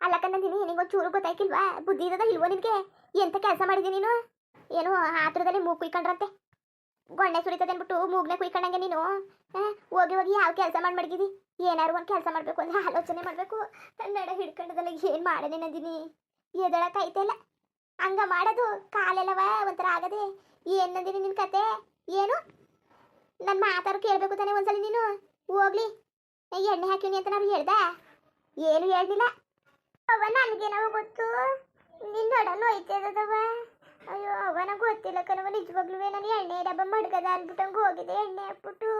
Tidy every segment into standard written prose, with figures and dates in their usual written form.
ಅಲ್ಲಕ್ಕ ನಂದಿನಿ ನಿಂಗೊಂದು ಚೂರು ಗೊತ್ತಾಯ್ಕಿಲ್ವಾ? ಬುದ್ಧಿ ಇರೋದ ಇಲ್ವೋ ನಿನ್ಗೆ? ಎಂತ ಕೆಲಸ ಮಾಡಿದಿ ನೀನು? ಏನು ಆತುರದಲ್ಲಿ ಮೂಗು ಕುಯ್ಕೊಂಡ್ರಂತೆ, ಗೊಣ್ಣೆ ಸುರಿತದೆ ಅಂದ್ಬಿಟ್ಟು ಮೂಗ್ನೆ ಕುಯ್ಕೊಂಡಂಗೆ ನೀನು ಹೋಗಿ ಹೋಗಿ ಯಾವ ಕೆಲಸ ಮಾಡಿ ಮಡಗಿದಿ? ಏನಾರು ಒಂದು ಕೆಲಸ ಮಾಡಬೇಕು ಅಂದ್ರೆ ಆಲೋಚನೆ ಮಾಡಬೇಕು. ನಡ ಹಿಡ್ಕೊಂಡದಲ್ಲ ಏನು ಮಾಡೇನೆ ನಂದಿನಿ, ಎದಳಕ್ಕಾಯ್ತಲ್ಲ ಹಂಗ ಮಾಡೋದು. ಕಾಲೆಲ್ಲವ ಒಂಥರ ಆಗದೆ. ಏನು ನಂದಿನಿ ನಿನ್ನ ಕತೆ? ಏನು ನನ್ನ ಮಾತಾರು ಕೇಳಬೇಕು ತಾನೆ ಒಂದ್ಸಲಿ ನೀನು? ಹೋಗ್ಲಿ ಎಣ್ಣೆ ಹಾಕಿನಿ ಅಂತ ನಾವು ಹೇಳ್ದ? ಏನು ಹೇಳ್ಲಿಲ್ಲ ಅವ. ನನಗೇನವ ಗೊತ್ತು ನಿನ್ನೊಡ ನೋಯ್ತದವ. ಅಯ್ಯೋ ಅವನ ಗೊತ್ತಿಲ್ಲ ಕಣವ, ನಿಜವಾಗ್ಲೂ ನಾನು ಎಣ್ಣೆ ಡಬ್ಬ ಮಡ್ಗದ ಅನ್ಬಿಟ್ಟಂಗೆ ಹೋಗಿದೆ. ಎಣ್ಣೆ ಹಾಕ್ಬಿಟ್ಟು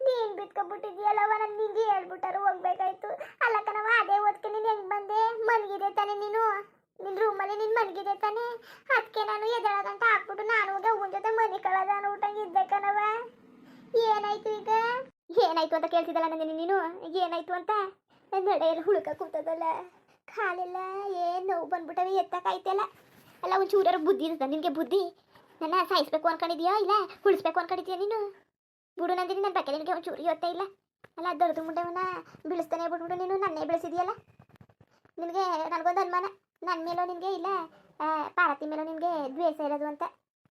ನೀನು ಬಿತ್ಕೊಬಿಟ್ಟಿದ್ಯಲ್ಲವ, ನಾನು ನಿಂಗೆ ಹೇಳ್ಬಿಟ್ಟಾರು ಹೋಗ್ಬೇಕಾಯ್ತು. ಅಲ್ಲ ಕಣವ, ಅದೇ ಓದ್ಕೆ ನೀನು ಹೆಂಗೆ ಬಂದೆ? ಮನ್ಗಿದೆ ತಾನೆ ನೀನು? ನಿನ್ನ ರೂಮಲ್ಲಿ ನೀನು ಮನ್ಗಿದೆ ತಾನೆ? ಅದಕ್ಕೆ ನಾನು ಎದಳಗಂಟ ಹಾಕ್ಬಿಟ್ಟು ನಾನು ಹೋಗಿ ಅವನ ಜೊತೆ ಮನೆ ಕಳದ ಅನ್ಬಿಟ್ಟಂಗೆ ಇದ್ದೆ ಕಣವ. ಏನಾಯ್ತು ಈಗ? ಏನಾಯ್ತು ಅಂತ ಕೇಳ್ತಿದ್ದಲ್ಲ ನನಗೆ ನೀನು? ಏನಾಯ್ತು ಅಂತ? ನಡೆಯಲ್ಲಿ ಹುಳುಕ ಕೂತದಲ್ಲ, ಕಾಲೆಲ್ಲ ಏನು ನೋವು ಬಂದ್ಬಿಟ್ಟವೆ, ಎತ್ತಕ್ಕಾಯ್ತಲ್ಲ. ಅಲ್ಲ ಒಂದು ಚೂರಾರು ಬುದ್ಧಿ ಇರುತ್ತೆ ನಿನಗೆ? ಬುದ್ಧಿ ನನ್ನ ಸಾಯಿಸ್ಬೇಕು ಅನ್ಕೊಂಡಿದ್ಯಾ ಇಲ್ಲ ಉಳಿಸ್ಬೇಕು ಅನ್ಕೊಂಡಿದ್ಯಾ ನೀನು? ಬಿಡು ನಂದಿನಿ, ನನ್ನ ಬಗ್ಗೆ ನಿನಗೆ ಒಂದು ಚೂರು ಇವತ್ತೇ ಇಲ್ಲ. ಅಲ್ಲ ದೊಡ್ಡ ಮುಂಡೆವನ್ನ ಬೀಳಿಸ್ತಾನೆ ಬಿಟ್ಬಿಟ್ಟು ನೀನು ನನ್ನೇ ಬೆಳೆಸಿದ್ಯಲ್ಲ. ನಿನಗೆ ನನಗೊಂದು ಅನುಮಾನ, ನನ್ನ ಮೇಲೋ ನಿನಗೆ ಇಲ್ಲ ಪಾರ್ವತಿ ಮೇಲೋ ನಿನಗೆ ದ್ವೇಷ ಇರೋದು ಅಂತ.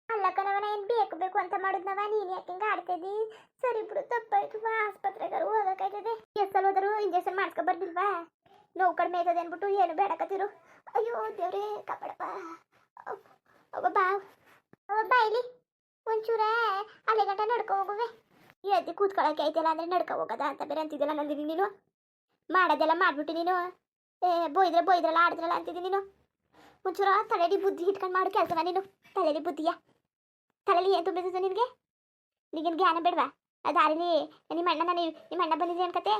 ಅಲ್ಲ ಕಣವನ, ಏನು ಬೇಕು ಬೇಕು ಅಂತ ಮಾಡಿದ್ನವ, ನೀನು ಯಾಕೆ ಹಿಂಗೆ ಆಡ್ತಿದ್ದಿ? ಸರಿ ಬಿಡು, ತಪ್ಪಾಯ್ತು. ಆಸ್ಪತ್ರೆಗಾರು ಹೋಗೋಕ್ಕಾಯ್ತದೆ. ಎಷ್ಟಲ್ಲಿ ಹೋದರು ಇಂಜೆಕ್ಷನ್ ಮಾಡಿಸ್ಕೊ ಬರ್ದಿಲ್ವಾ? ನೋವು ಕಡಿಮೆ ಆಯ್ತದೆ ಅಂದ್ಬಿಟ್ಟು ಏನು ಬೇಡಕತ್ತಿರು. ಅಯ್ಯೋ ದೇವ್ರೇ ಕಾಪಾಡಪ್ಪ. ಅವ ಬಾ ಇಲ್ಲಿ ಒಂಚೂರ ಅಲ್ಲಿ ಗಂಟ ನಡ್ಕೊ ಹೋಗುವೆ. ಎದ್ದು ಕೂತ್ಕೊಳ್ಳೋಕೆ ಆಯ್ತಲ್ಲ ಅಂದರೆ ನಡ್ಕೊ ಹೋಗೋದ ಅಂತ ಬೇರೆ ಅಂತಿದ್ದಲ್ಲ ನಂದಿನಿ ನೀನು? ಮಾಡೋದೆಲ್ಲ ಮಾಡಿಬಿಟ್ಟು ನೀನು ಬೋಯ್ದ್ರಲ್ಲ ಆಡಿದ್ರಲ್ಲ ಅಂತಿದ್ದೀನಿ ನೀನು. ಒಂಚೂರ ತಲೆಯಲ್ಲಿ ಬುದ್ಧಿ ಇಟ್ಕೊಂಡು ಮಾಡು ಕೆಲಸವ ನೀನು. ತಲೆಯಲ್ಲಿ ಬುದ್ಧಿಯ ತಲೆಯಲ್ಲಿ ಏನು ತುಂಬಿದ ನಿನಗೆ? ನಿಗೇನು ಜ್ಞಾನ ಬೇಡವಾ? ಅದು ದಾರಿಲಿ ನಿಮ್ಮ ಅಣ್ಣ ಬಂದಿದೆ ಅನ್ಕತೆ.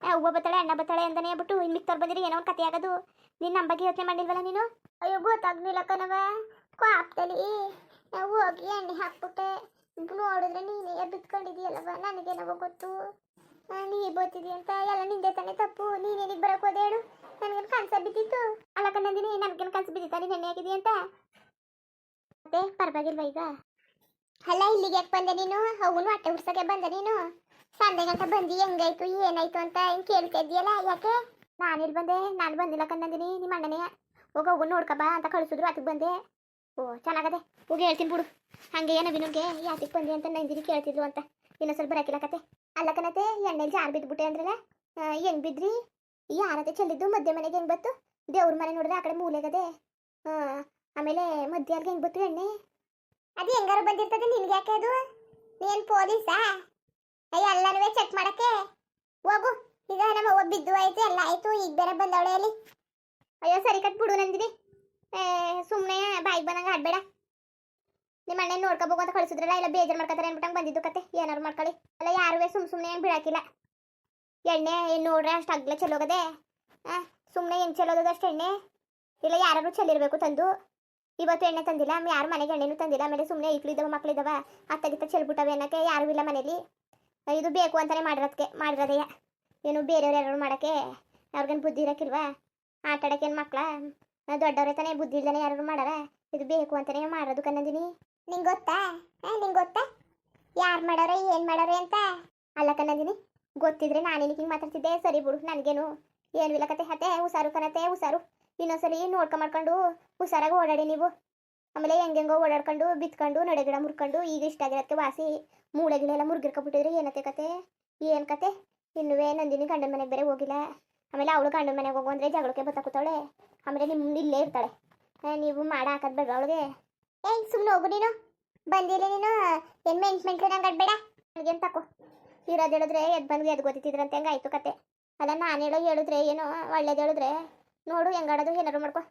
ಹೂವು ಬತ್ತಾಳೆ ಅಣ್ಣ ಬತ್ತಾಳೆ ಅಂತಾನೆ ಬಿಟ್ಟು ಇನ್ನು ಮಿಕ್ತವ್ರು ಬಂದಿರಿ ಏನೋ ಒಂದು ಕತೆ ಆಗೋದು. ನೀನು ನಮ್ಮ ಬಗ್ಗೆ ಯೋಚನೆ ಮಾಡಿಲ್ವಲ್ಲ ನೀನು? ಅಯ್ಯೋ ಗೊತ್ತಾಗ್ಲಿಲ್ಲ ಕಣವ, ಕಾಪ್ತಲಿ ಹೋಗಿ ಎಣ್ಣೆ ಹಾಕ್ಬಿಟ್ಟೆ. ನೋಡಿದ್ರೆ ನೀನೇ ಬಿತ್ಕೊಂಡಿದೀಯಲ್ಲವ, ನನಗೇನವ ಗೊತ್ತು ನೀ ಬೋತಿದಿ ಅಂತ. ಎಲ್ಲ ನಿಂದೆ ತಾನೆ ತಪ್ಪು. ನೀನೇನಿಗೆ ಬರೋಕೆ ಹೋದೆ ಹೇಳು? ನನಗೇನು ಕನಸ ಬಿದ್ದಿತ್ತು? ಅಲ್ಲ ಕಣ್ಣಂದಿನಿ, ನನಗೇನು ಕನಸು ಬಿದ್ದಿತ್ತ ನೀನು ಎಣ್ಣೆ ಹಾಕಿದಿ ಅಂತ? ಮತ್ತೆ ಪರವಾಗಿಲ್ವ ಈಗ? ಅಲ್ಲ ಇಲ್ಲಿಗೆ ಯಾಕೆ ಬಂದೆ ನೀನು? ಅವನು ಹೊಟ್ಟೆ ಉಡ್ಸೋಕೆ ಬಂದೆ ನೀನು? ಸಂಡೆ ಗಂಟ ಬಂದು ಹೆಂಗಾಯ್ತು ಏನಾಯ್ತು ಅಂತ ಹಿಂಗೆ ಕೇಳ್ತಾ ಇದ್ದೀಯಲ್ಲ, ಯಾಕೆ? ನಾನಿಲ್ಲಿ ಬಂದೆ? ನಾನು ಬಂದಿಲ್ಲ ಕಣ್ಣಂದಿನಿ, ನಿಮ್ಮ ಅಣ್ಣನೇ ಹೋಗಿ ಹೋಗು ನೋಡ್ಕಬಾ ಅಂತ ಕಳಿಸಿದ್ರು, ಅದಕ್ಕೆ ಬಂದೆ. ಓ ಚೆನ್ನಾಗದೆ, ಹೋಗಿ ಹೇಳ್ತೀನಿ ಬಿಡು. ಹಾಗೆ ನವೀನಿಗೆ ಯಾತಿಗೆ ಬಂದೆ ಅಂತ ನಂದಿನಿ ಕೇಳ್ತಿದ್ರು ಅಂತ. ಇನ್ನೊಂದು ಸ್ವಲ್ಪ ಬರೋಕಿಲ್ಲ ಕತೆ. ಅಲ್ಲ ಕಣತೆ, ಎಣ್ಣೆಲಿ ಜಾರು ಬಿದ್ದುಬಿಟ್ಟೆ ಅಂದ್ರಲ್ಲ, ಹೆಂಗೆ ಬಿದ್ರಿ? ಯಾರತ್ತೆ ಚೆಲ್ಲಿದ್ದು? ಮಧ್ಯೆ ಮನೆಗೆ ಹೆಂಗೆ ಬತ್ತು? ದೇವ್ರ ಮನೆ ನೋಡಿದ್ರೆ ಆ ಕಡೆ ಮೂಲೆಗದೆ. ಆಮೇಲೆ ಮಧ್ಯೆ ಅಲ್ಲಿಗೆ ಹೆಂಗೆ ಬತ್ತು ಎಣ್ಣೆ? ಅದು ಹೆಂಗಾರು ಬಂದಿರ್ತದೆ, ನಿನ್ಗೆ ಯಾಕೆ ಅದು? ನೀನು ಪೊಲೀಸಾ? ಎಲ್ಲನೂ ಚೆಕ್ ಮಾಡಕ್ಕೆ ಹೋಗು. ಈಗ ನಮ್ಮ ಅವ್ವ ಬಿದ್ದು ಆಯ್ತು, ಎಲ್ಲ ಆಯ್ತು, ಈಗ ಬೇರೆ ಬಂದವಳೆ ಅಲ್ಲಿ. ಅಯ್ಯೋ ಸರಿ ಕಟ್ಬಿಡು ನಂದಿನಿ, ಸುಮ್ಮನೆ ಬಾಯಿಗೆ ಬಂದಂಗೆ ಆಡಬೇಡ. ನಿಮ್ಮ ಅಣ್ಣ ನೋಡ್ಕೋಬೇಕು ಅಂತ ಕಳಿಸಿದ್ರಲ್ಲ, ಇಲ್ಲ ಬೇಜಾರು ಮಾಡ್ಕೊತಾರೆ ಅನ್ಬಿಟ್ಟಂಗೆ ಬಂದಿದ್ದು ಕತೆ. ಏನಾರು ಮಾಡ್ಕೊಳ್ಳಿ. ಅಲ್ಲ ಯಾರುವೆ ಸುಮ್ಮನೆ ಏನು ಬಿಡಾಕಿಲ್ಲ. ಎಣ್ಣೆ ಏನು ನೋಡ್ರೆ ಅಷ್ಟು ಅಗ್ಲ ಚೆಲ್ಲೋಗದೆ? ಸುಮ್ಮನೆ ಹೆಂಗೆ ಚೆಲ್ಲೋದು ಅಷ್ಟು ಎಣ್ಣೆ? ಇಲ್ಲ ಯಾರು ಚೆಲ್ಲಿರಬೇಕು ತಂದು. ಇವತ್ತು ಎಣ್ಣೆ ತಂದಿಲ್ಲ, ಯಾರು ಮನೆಗೆ ಎಣ್ಣೆನೂ ತಂದಿಲ್ಲ. ಆಮೇಲೆ ಸುಮ್ಮನೆ ಇಕ್ಳಿದ್ದಾವೆ ಮಕ್ಳಿದ್ದಾವೆ, ಅತ್ತಗಿತ್ತ ಚೆಲ್ಬಿಟ್ಟವೆ ಅನ್ನೋಕ್ಕೆ ಯಾರೂ ಇಲ್ಲ ಮನೇಲಿ. ಇದು ಬೇಕು ಅಂತಲೇ ಮಾಡಿರೋದೆಯ. ಏನು ಬೇರೆಯವ್ರು ಯಾರು ಮಾಡೋಕ್ಕೆ ಅವ್ರಿಗೇನು ಬುದ್ಧಿ ಇರೋಕ್ಕಿಲ್ವಾ? ಆಟ ಆಡೋಕ್ಕೇನು ಮಕ್ಕಳ? ದೊಡ್ಡವ್ರೆ ತಾನೇ, ಬುದ್ಧಿ ಇಲ್ದಾನೆ ಯಾರು ಮಾಡಾರ? ಇದು ಬೇಕು ಅಂತಲೇ ಮಾಡೋದು ಕನ್ನಂದಿನಿ. ನಿಂಗೆ ಗೊತ್ತಾ? ನಿಂಗೆ ಗೊತ್ತಾ ಯಾರು ಮಾಡೋರೆ ಏನು ಮಾಡೋರೆ ಅಂತ? ಅಲ್ಲ ಕನ್ನಂದಿನಿ, ಗೊತ್ತಿದ್ರೆ ನಾನೇನು ಹಿಂಗೆ ಮಾತಾಡ್ತಿದ್ದೆ? ಸರಿ ಬಿಡು, ನನಗೇನು ಏನು ಇಲ್ಲ ಕತೆ. ಅತ್ತೆ ಹುಷಾರು ಕಣತೆ, ಹುಷಾರು. ಇನ್ನೊಂದ್ಸಲಿ ನೋಡ್ಕೊಂಬರ್ಕೊಂಡು ಹುಷಾರಾಗಿ ಓಡಾಡಿ ನೀವು. ಆಮೇಲೆ ಹೆಂಗೆಂಗೋ ಓಡಾಡ್ಕೊಂಡು ಬಿತ್ಕೊಂಡು ನಡೆಗಿಡ ಮುರ್ಕೊಂಡು ಈಗ ಇಷ್ಟ ಆಗಿರೋದಕ್ಕೆ ವಾಸಿ ಮೂಳೆಗಳೆಲ್ಲ ಮುರ್ಗಿರ್ಕೊಬಿಟ್ಟಿದ್ರೆ ಏನತ್ತೆ ಕತೆ? ಏನು ಕತೆ? ಇನ್ನುವೇ ನಂದಿನಿ ಗಂಡನ ಮನೆಗೆ ಬೇರೆ ಹೋಗಿಲ್ಲ. ಆಮೇಲೆ ಅವಳು ಗಂಡನ ಮನೆಗೆ ಹೋಗು ಅಂದರೆ ಜಗಳಕ್ಕೆ ಬತ್ತ ಕೂತಾವಳೆ. ಆಮೇಲೆ ನಿಮ್ಮ ಇಲ್ಲೇ ಇರ್ತಾಳೆ. ನೀವು ಮಾಡ ಹಾಕೋದು ಬೇಡ ಅವಳಿಗೆ. ಸುಮ್ಮನೆ ಹೋಗು ನೀನು. ಬಂದಿಲ್ಲ ನೀನು ಏನು ಮೆಂಟ್ಮೆಂಟ್ಲು ನಂಗೆ ಆಡಬೇಡ. ನನಗೇನು ತಕೋ ಇರೋದು ಹೇಳಿದ್ರೆ ಎದ್ದು ಬಂದು ಎದ್ದು ಗೊತ್ತಿದ್ರಂತೆ ಹಂಗೆ ಆಯಿತು ಕತೆ. ಅಲ್ಲ ನಾನು ಹೇಳಿದ್ರೆ ಏನೋ ಒಳ್ಳೇದು ಹೇಳಿದ್ರೆ ನೋಡು ಹೆಂಗಾಡೋದು ಏನಾರು ಮಾಡ್ಕೊ.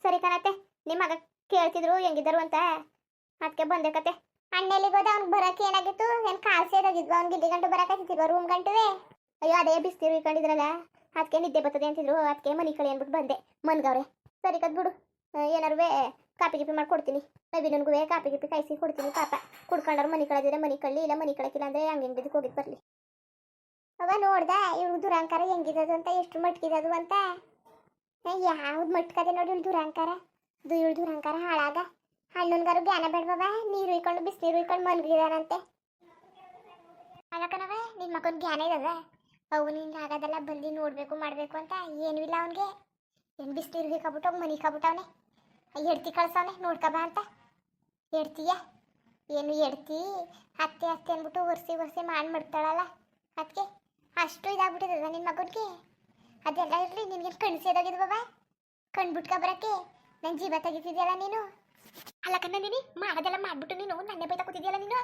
ಸರಿ ಕಣತ್ತೆ, ನಿಮ್ಮ ಮಗ ಕೇಳ್ತಿದ್ರು ಹೆಂಗಿದ್ದರು ಅಂತ, ಅದಕ್ಕೆ ಬಂದೆ ಕತೆ. ಅಣ್ಣೆಲ್ಲಿಗೆ ಹೋದ? ಅವ್ನಿಗೆ ಬರೋಕೆ ಏನಾಗಿತ್ತು? ಏನು ಕಾಲು ಸೇರೋಗಿದ್ವು ಅವ್ನಿಗೆ? ಇಲ್ಲಿ ಗಂಟು ಬರೋಕಾಗ್ತಿದ್ವ ರೂಮ್ ಗಂಟುವೆ? ಅಯ್ಯೋ ಅದೇ ಬಿಸ್ತೀರು ಇಟ್ಕೊಂಡಿದ್ರಲ್ಲ, ಅದಕ್ಕೆ ನಿದ್ದೆ ಬರ್ತದೆ ಅಂತಿದ್ರು, ಅದಕ್ಕೆ ಮನೆ ಕಳಿ ಅಂದ್ಬಿಟ್ಟು ಬಂದೆ. ಮನ್ಗವ್ರೆ ಸರಿ ಕದ್ ಬಿಡು. ಏನಾರು ಕಾಪಿ ಗಿಪಿ ಮಾಡ್ಕೊಡ್ತೀನಿ. ನವೀನನ್ಗೂ ಕಾಪಿ ಗಿಪಿ ಕಾಯಿಸಿ ಕೊಡ್ತೀನಿ. ಪಾಪ ಕುಡ್ಕೊಂಡವ್ರು ಮನೆ ಕಳೆದಿದ್ರೆ ಮನೆ ಕಳ್ಳಿ, ಇಲ್ಲ ಮನೆ ಕಳಕಿಲ್ಲ ಅಂದರೆ ಹಂಗೆ ಬಿದ್ದಕ್ಕೆ ಹೋಗಿದ್ದು ಬರಲಿ. ಅವ ನೋಡ್ದ ಇವ್ಳು ದುರಂಕಾರ ಹೆಂಗಿದದು ಅಂತ, ಎಷ್ಟು ಮಟ್ಕಿದದು ಅಂತ. ಯಾವ್ದು ಮಟ್ಕದೆ ನೋಡಿ ಇವಳು ದುರಂಕಾರ. ಇವಳು ದುರಂಕಾರ ಹಾಳಾಗ. ಹಣ್ಣುನ್ಗಾರು ಜ್ಞಾನ ಬೇಡವ? ನೀರು ಇಕ್ಕೊಂಡು ಬಿಸಿನೀರು ಇಕ್ಕೊಂಡು ಮನ್ಗಿದಾನಂತೆ. ಅಲ್ಲಕನವ ನಿನ್ನ ಮಕ್ಕನ ಜ್ಞಾನ ಇದ್ದದ? ಅವು ನಿಂಗೆ ಆಗೋದೆಲ್ಲ ಬಂದು ನೋಡಬೇಕು ಮಾಡಬೇಕು ಅಂತ ಏನೂ ಇಲ್ಲ ಅವನಿಗೆ. ಏನು ಬಿಸಿಲು ಇರ್ಬೇಕಾಗ್ಬಿಟ್ಟು ಮನೆ ಕಾಬಿಟ್ಟವನೆ ಎಡ್ತಿ ಕಳ್ಸವನೆ ನೋಡ್ಕಬ ಅಂತ. ಎಡ್ತೀಯ ಏನು ಎಡ್ತಿ ಅತ್ತೆ ಅತ್ತೆ ಅಂದ್ಬಿಟ್ಟು ಒರೆಸಿ ಮಾಡ್ತಾಳಲ್ಲ ಅದಕ್ಕೆ ಅಷ್ಟು ಇದಾಗ್ಬಿಟ್ಟಿದ್ದದ ನಿನ್ನ ಮಗನಿಗೆ. ಅದೆಲ್ಲ ಇರಲಿ, ನಿನಗೆ ಕಣ್ಸೇದಾಗಿದ್ದು ಬಾಬಾ, ಕಣ್ಬಿಟ್ಕ ಬರಕ್ಕೆ ನನ್ನ ಜೀವ ತೆಗಿತಿದ್ಯಲ್ಲ ನೀನು. ಅಲ್ಲ ಕಣ್ಣ ನೀನು ಮಾಡೋದೆಲ್ಲ ಮಾಡ್ಬಿಟ್ಟು ನೀನು ನನ್ನೇ ಬೈತಾ ಕೂತಿದ್ಯಲ್ಲ ನೀನು.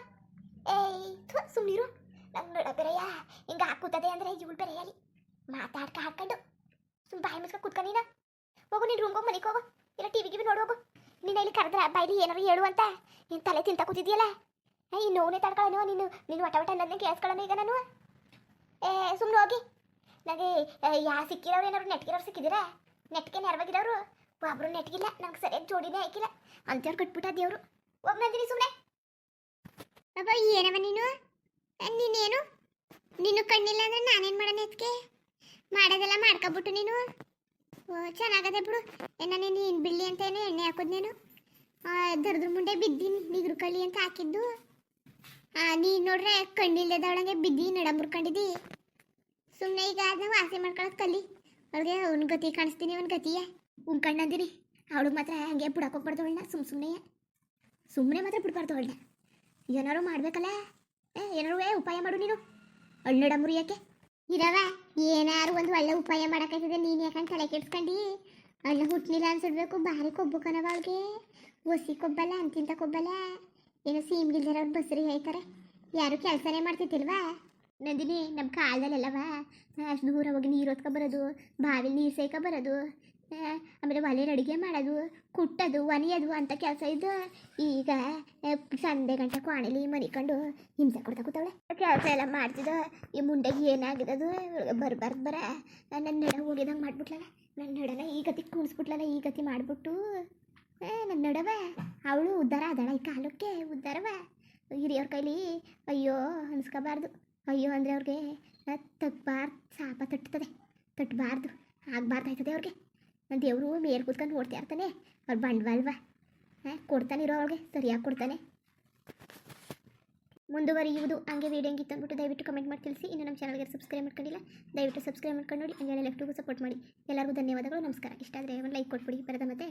ಏಯ್ ಸುಮ್ಮನಿರು, ನಂಗೆ ನೋಡ ಬೇರೆಯ ಹಿಂಗೆ ಹಾಕೂತದೆ ಅಂದರೆ ಇವಳು ಬೇರೆಯಲ್ಲಿ ಮಾತಾಡ್ಕ ಹಾಕೊಂಡು ಸುಮ್ಮ ಬಾಯಿ ಮುಚ್ಕ ಕೂತ್ಕ ನೀನು. ಹೋಗು ನೀನು ರೂಮ್ಗೆ ಹೋಗಿ ಮನೆಗೆ ಹೋಗು, ಇಲ್ಲ ಟಿ ವಿಗೆ ನೋಡು ಹೋಗು. ನೀನು ಇಲ್ಲಿ ಕರೆದ್ರ ಬಾಯ್ಲಿ ಏನಾರು ಹೇಳು ಅಂತ ನೀನು ತಲೆ ತಿಂತ ಕೂತಿದ್ಯಲ್ಲ. ಈ ನೋವೇ ತಡ್ಕೊಳ್ಳೋ ನೀನು ವಟ ಅನ್ನೋದನ್ನ ಕೇಳಿಸ್ಕೊಳ್ಳೋಣ ಈಗ ನಾನು. ಸುಮ್ಮನೆ ಹೋಗಿ. ನನಗೆ ಸಿಕ್ಕಿರೋರು ಏನಾದ್ರು ನೆಟ್ಗಿರೋರು ಸಿಕ್ಕಿದ್ದೀರಾ? ನೆಟ್ಗೆ ನೆರವಾಗಿರೋರು ಒಬ್ರು ನೆಟ್ಗಿಲ್ಲ, ನಂಗೆ ಸರಿಯಾಗಿ ಜೋಡಿನೇ ಹಾಕಿಲ್ಲ ಅಂತೇವ್ರು ಕಟ್ಬಿಟ್ಟ ದೇವರು. ಹೋಗಿ ನಂದಿನಿ ಸುಮ್ಮನೆ. ಅಬ್ಬ ಏನವ ನೀನೇನು ನೀನು ಕಣ್ಣಿಲ್ಲ ಅಂದ್ರೆ ನಾನೇನು ಮಾಡೋಣ? ಅದಕ್ಕೆ ಮಾಡೋದೆಲ್ಲ ಮಾಡ್ಕೊಬಿಟ್ಟು ನೀನು. ಚೆನ್ನಾಗದೆ ಬಿಡು. ನೀನು ಬಿಳ್ಳಿ ಅಂತ ಏನೋ ಎಣ್ಣೆ ಹಾಕೋದು ನೀನು ದರ್ದ್ರ ಮುಂಡೆ ಬಿದ್ದೀನಿ ನಿಗ್ರು ಕಳ್ಳಿ ಅಂತ ಹಾಕಿದ್ದು. ನೀನು ನೋಡ್ರೆ ಕಣ್ಣಿಲ್ಲದವಳಂಗೆ ಬಿದ್ದಿ ನಡಂಬರ್ಕೊಂಡಿದ್ದಿ. ಸುಮ್ಮನೆ ಈಗ ಅದನ್ನ ವಾಸಿ ಮಾಡ್ಕೊಳ್ಳೋದು ಕಲಿ. ಅವ್ಳಿಗೆ ಅವ್ನ ಗತಿ ಕಾಣಿಸ್ತೀನಿ, ಅವ್ನ ಗತಿಯ ಉಣ್ಕಂಡಂದಿನಿ. ಅವಳಿಗೆ ಮಾತ್ರ ಹಂಗೆ ಬಿಡೋಕೋಗ್ಬಾರ್ದು ಅವಳನ್ನ. ಸುಮ್ಮನೆ ಮಾತ್ರ ಬಿಡ್ಬಾರ್ದು ಅವಳನ್ನ. ಏನಾರು ಮಾಡ್ಬೇಕಲ್ಲ, ಏನಾರು ಉಪಾಯ ಮಾಡು ನೀನು. ಹಣ್ಣು ಡಂಬುರಿಯಕ್ಕೆ ಇರವ ಏನಾರು ಒಂದು ಒಳ್ಳೆ ಉಪಾಯ ಮಾಡೋಕ್ಕಾಯ್ತದೆ. ನೀನು ಯಾಕಂತ ತಲೆ ಕೆಡ್ಸ್ಕೊಂಡು ಅಣ್ಣ ಹುಟ್ಟಲಿಲ್ಲ ಅನ್ಸಿಡ್ಬೇಕು. ಭಾರಿ ಕೊಬ್ಬು ಕಣವ ಅವಳಿಗೆ. ಒಸಿ ಕೊಬ್ಬಲ್ಲ, ಅಂತಿಂತ ಕೊಬ್ಬಲ್ಲ. ಏನೋ ಸೀಮ್ಗಿಲ್ದಿರೋರು ಬಸ್ರಿ ಹೇಳ್ತಾರೆ. ಯಾರು ಕೆಲಸನೇ ಮಾಡ್ತಿತ್ತಿಲ್ವಾ ನಂದಿನಿ? ನಮ್ಮ ಕಾಲದಲ್ಲೆಲ್ಲವ ಅಷ್ಟು ದೂರ ಹೋಗಿ ನೀರು ಹೊತ್ಕೊ ಬರೋದು, ಬಾವಿಲಿ ನೀರು ಸೇಕ ಬರೋದು, ಆಮೇಲೆ ಒಲೆಯಲ್ಲಿ ಅಡುಗೆ ಮಾಡೋದು, ಕುಟ್ಟೋದು, ಒನೆಯೋದು ಅಂತ ಕೆಲಸ ಇದ್ದು. ಈಗ ಸಂಡೆ ಗಂಟೆ ಕೋಣೆಲಿ ಮನಿಕೊಂಡು ಹಿಂಸೆ ಕೊಡ್ತಾ ಕೂತವಳೆ. ಕೆಲಸ ಎಲ್ಲ ಮಾಡ್ತಿದ್ದ. ಈ ಮುಂಡೆಗೆ ಏನಾಗಿದ್ದು ಬರಬಾರ್ದು ನನ್ನ ನಡ ಹೋಗಿದಂಗೆ ಮಾಡ್ಬಿಟ್ಲಲ್ಲ. ನನ್ನ ನಡನ ಈ ಗತಿ ಕುಣಿಸ್ಬಿಟ್ಲಲ್ಲ. ಈ ಗತಿ ಮಾಡಿಬಿಟ್ಟು ನನ್ನ ನಡವ ಅವಳು ಉದ್ಧಾರ ಆದಳ. ಈ ಕಾಲಕ್ಕೆ ಉದ್ಧಾರವ. ಹಿರಿಯವ್ರ ಕೈಲಿ ಅಯ್ಯೋ ಅನ್ಸ್ಕೋಬಾರ್ದು. ಅಯ್ಯೋ ಅಂದರೆ ಅವ್ರಿಗೆ ತಪ್ಪಬಾರ್ದು, ಶಾಪ ತಟ್ಟಬಾರ್ದು, ಆಗಬಾರ್ದಾಯ್ತದೆ ಅವ್ರಿಗೆ. ದೇವರು ಮೇಲ್ ಕೂತ್ಕೊಂಡು ನೋಡ್ತಾ ಇರ್ತಾನೆ. ಅವ್ರು ಬಂಡವಾಳ್ವ ಕೊಡ್ತಾನಿರೋ ಅವ್ರಿಗೆ ಸರಿಯಾಗಿ ಕೊಡ್ತಾನೆ. ಮುಂದುವರಿಯುವುದು. ಹಂಗೆ ವೀಡಿಯೋ ಹೆಂಗಿತ್ತು ಅಂದ್ಬಿಟ್ಟು ದಯವಿಟ್ಟು ಕಮೆಂಟ್ ಮಾಡಿ ತಿಳಿಸಿ. ಇನ್ನು ನಮ್ಮ ಚಾನಲ್ಗೆ ಸಬ್ಸ್ಕ್ರೈಬ್ ಮಾಡ್ಕೊಂಡಿಲ್ಲ, ದಯವಿಟ್ಟು ಸಬ್ಸ್ಕ್ರೈಬ್ ಮಾಡ್ಕೊಂಡು ನೋಡಿ. ಹಂಗೆ ಲೆಫ್ಟಿಗೂ ಸಪೋರ್ಟ್ ಮಾಡಿ. ಎಲ್ಲರಿಗೂ ಧನ್ಯವಾದಗಳು, ನಮಸ್ಕಾರ. ಇಷ್ಟ ಆದರೆ ಒಂದು ಲೈಕ್ ಕೊಟ್ಬಿಡಿ. ಬರದ ಮತ್ತೆ